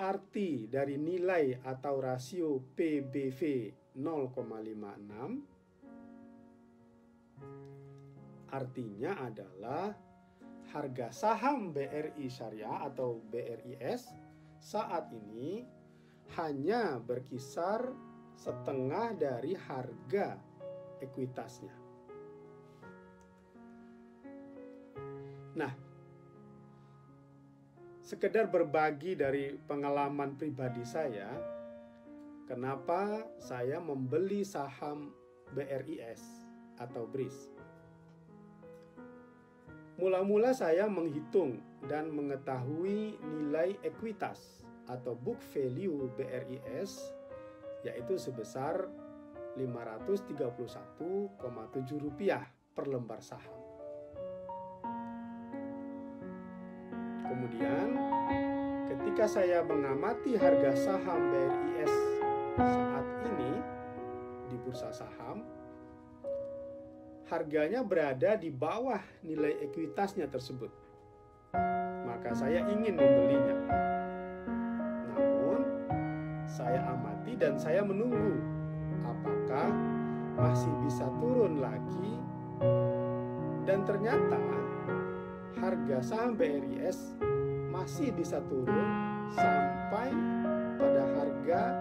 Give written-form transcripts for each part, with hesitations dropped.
arti dari nilai atau rasio PBV 0,56? Artinya adalah harga saham BRI Syariah atau BRIS saat ini hanya berkisar setengah dari harga ekuitasnya. Nah, sekedar berbagi dari pengalaman pribadi saya, kenapa saya membeli saham BRIS atau BRIS. Mula-mula saya menghitung dan mengetahui nilai ekuitas atau book value BRIS, yaitu sebesar Rp531,7 per lembar saham. Kemudian, ketika saya mengamati harga saham BRIS saat ini di bursa saham, harganya berada di bawah nilai ekuitasnya tersebut. Maka saya ingin membelinya. Namun, saya amati dan saya menunggu apakah masih bisa turun lagi. Dan ternyata harga saham BRIS masih bisa turun sampai pada harga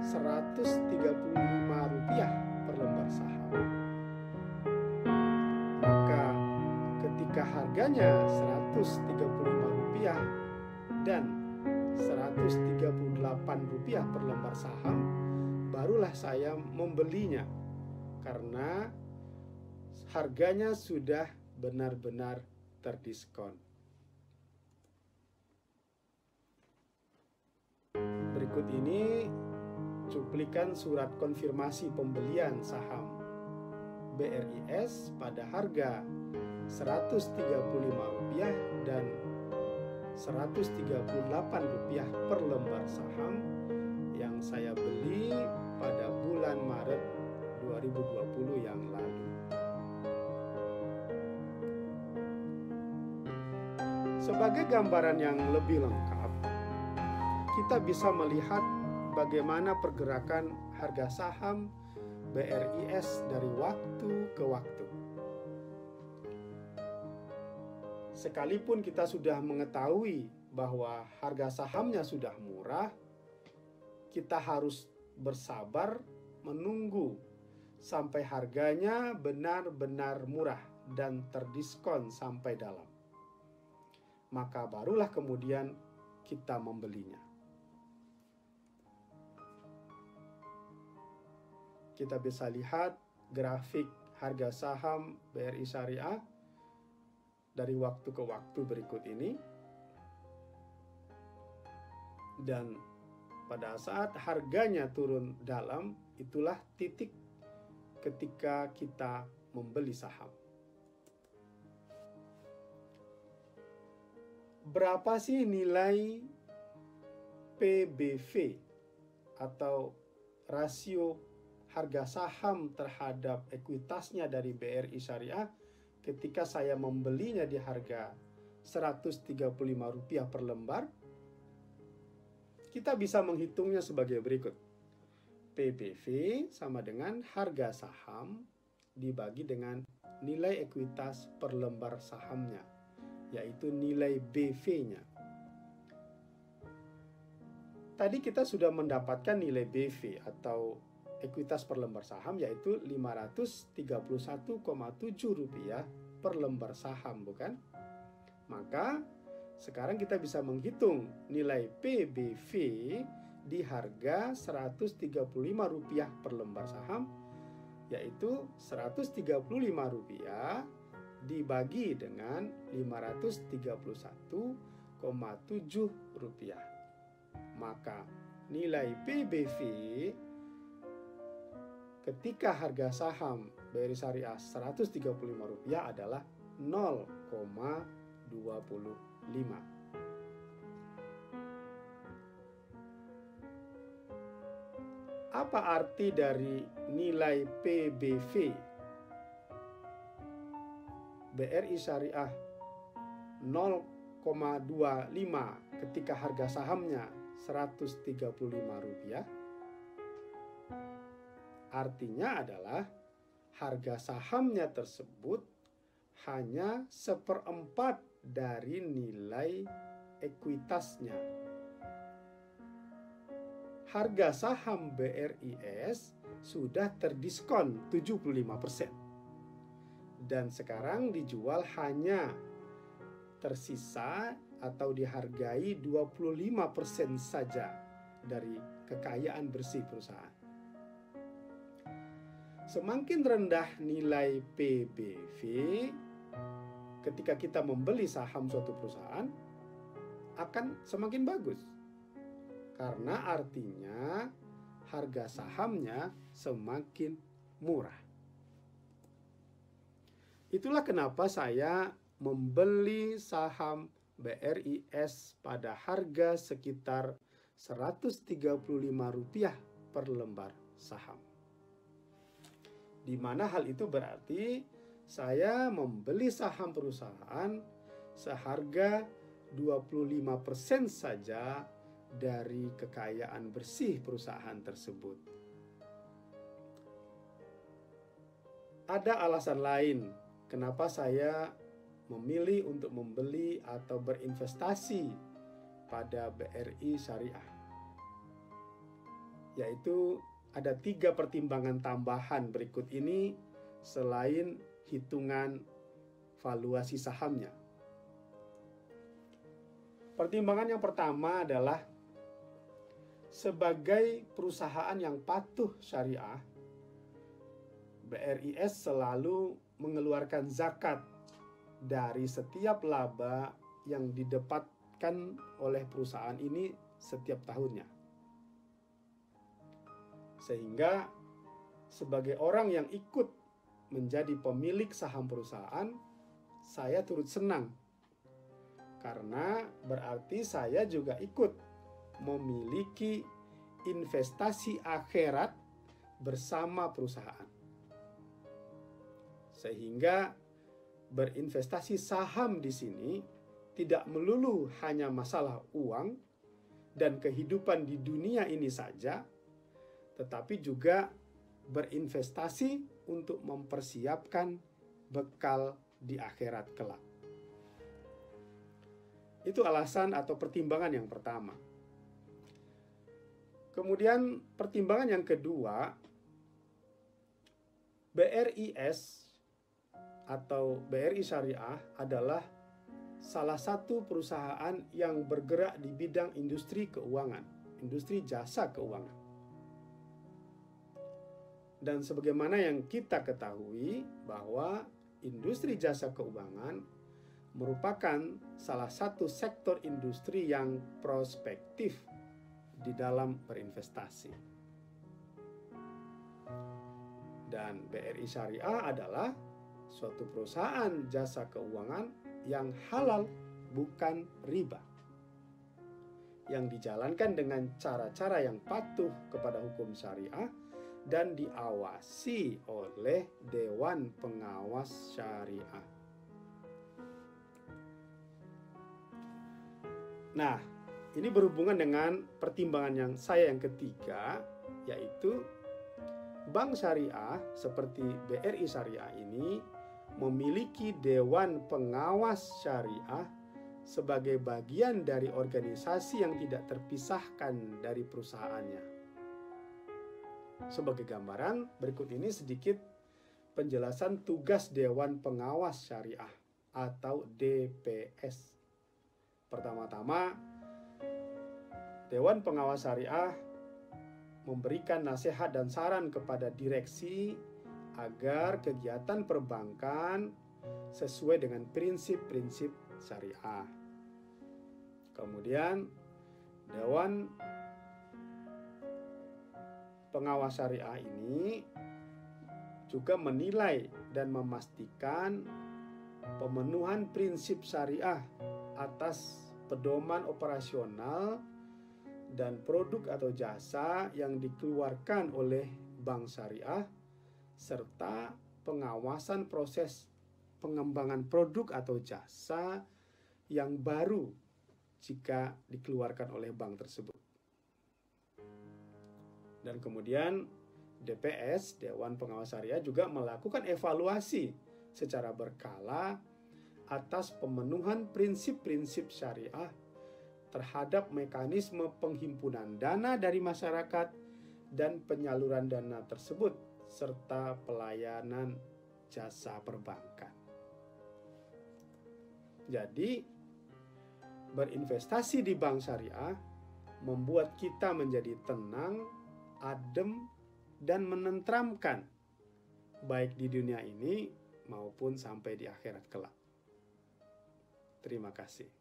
Rp135 per lembar saham. Maka ketika harganya Rp135 dan Rp138 per lembar saham, barulah saya membelinya karena harganya sudah benar-benar terdiskon. Berikut ini cuplikan surat konfirmasi pembelian saham BRIS pada harga Rp135 dan Rp138 per lembar saham yang saya beli pada bulan Maret 2020 yang lalu. Sebagai gambaran yang lebih lengkap, kita bisa melihat bagaimana pergerakan harga saham BRIS dari waktu ke waktu. Sekalipun kita sudah mengetahui bahwa harga sahamnya sudah murah, kita harus bersabar menunggu sampai harganya benar-benar murah dan terdiskon sampai dalam. Maka barulah kemudian kita membelinya. Kita bisa lihat grafik harga saham BRI Syariah dari waktu ke waktu berikut ini. Dan pada saat harganya turun dalam, itulah titik ketika kita membeli saham. Berapa sih nilai PBV atau rasio harga saham terhadap ekuitasnya dari BRI Syariah ketika saya membelinya di harga Rp135 per lembar? Kita bisa menghitungnya sebagai berikut. PBV sama dengan harga saham dibagi dengan nilai ekuitas per lembar sahamnya, yaitu nilai BV-nya. Tadi kita sudah mendapatkan nilai BV atau ekuitas per lembar saham, yaitu Rp531,7 per lembar saham, bukan? Maka sekarang kita bisa menghitung nilai PBV di harga Rp135 per lembar saham, yaitu Rp135 dibagi dengan Rp531,7. Maka nilai PBV ketika harga saham BRI Syariah Rp135 adalah 0,25. Apa arti dari nilai PBV BRI Syariah 0,25 ketika harga sahamnya Rp135, artinya adalah harga sahamnya tersebut hanya 1/4 dari nilai ekuitasnya. Harga saham BRIS sudah terdiskon 75%. Dan sekarang dijual hanya tersisa atau dihargai 25% saja dari kekayaan bersih perusahaan. Semakin rendah nilai PBV ketika kita membeli saham suatu perusahaan akan semakin bagus. Karena artinya harga sahamnya semakin murah. Itulah kenapa saya membeli saham BRIS pada harga sekitar Rp135 per lembar saham. Di mana hal itu berarti saya membeli saham perusahaan seharga 25% saja dari kekayaan bersih perusahaan tersebut. Ada alasan lain kenapa saya memilih untuk membeli atau berinvestasi pada BRI Syariah, yaitu ada 3 pertimbangan tambahan berikut ini selain hitungan valuasi sahamnya. Pertimbangan yang pertama adalah sebagai perusahaan yang patuh syariah, BRIS selalu mengeluarkan zakat dari setiap laba yang didapatkan oleh perusahaan ini setiap tahunnya. Sehingga sebagai orang yang ikut menjadi pemilik saham perusahaan, saya turut senang. Karena berarti saya juga ikut memiliki investasi akhirat bersama perusahaan. Sehingga berinvestasi saham di sini tidak melulu hanya masalah uang dan kehidupan di dunia ini saja, tetapi juga berinvestasi untuk mempersiapkan bekal di akhirat kelak. Itu alasan atau pertimbangan yang pertama. Kemudian pertimbangan yang kedua, BRIS atau BRI Syariah adalah salah satu perusahaan yang bergerak di bidang industri keuangan, industri jasa keuangan. Dan sebagaimana yang kita ketahui bahwa industri jasa keuangan merupakan salah satu sektor industri yang prospektif di dalam berinvestasi. Dan BRI Syariah adalah suatu perusahaan jasa keuangan yang halal, bukan riba, yang dijalankan dengan cara-cara yang patuh kepada hukum syariah dan diawasi oleh Dewan Pengawas Syariah. Nah, ini berhubungan dengan pertimbangan yang ketiga, yaitu bank syariah seperti BRI Syariah ini memiliki Dewan Pengawas Syariah sebagai bagian dari organisasi yang tidak terpisahkan dari perusahaannya. Sebagai gambaran, berikut ini sedikit penjelasan tugas Dewan Pengawas Syariah atau DPS. Pertama-tama, Dewan Pengawas Syariah memberikan nasihat dan saran kepada direksi agar kegiatan perbankan sesuai dengan prinsip-prinsip syariah. Kemudian, Dewan Pengawas Syariah ini juga menilai dan memastikan pemenuhan prinsip syariah atas pedoman operasional dan produk atau jasa yang dikeluarkan oleh bank syariah, serta pengawasan proses pengembangan produk atau jasa yang baru jika dikeluarkan oleh bank tersebut. Dan kemudian DPS, Dewan Pengawas Syariah, juga melakukan evaluasi secara berkala atas pemenuhan prinsip-prinsip syariah terhadap mekanisme penghimpunan dana dari masyarakat dan penyaluran dana tersebut, serta pelayanan jasa perbankan. Jadi, berinvestasi di bank syariah membuat kita menjadi tenang, adem, dan menenteramkan, baik di dunia ini maupun sampai di akhirat kelak. Terima kasih.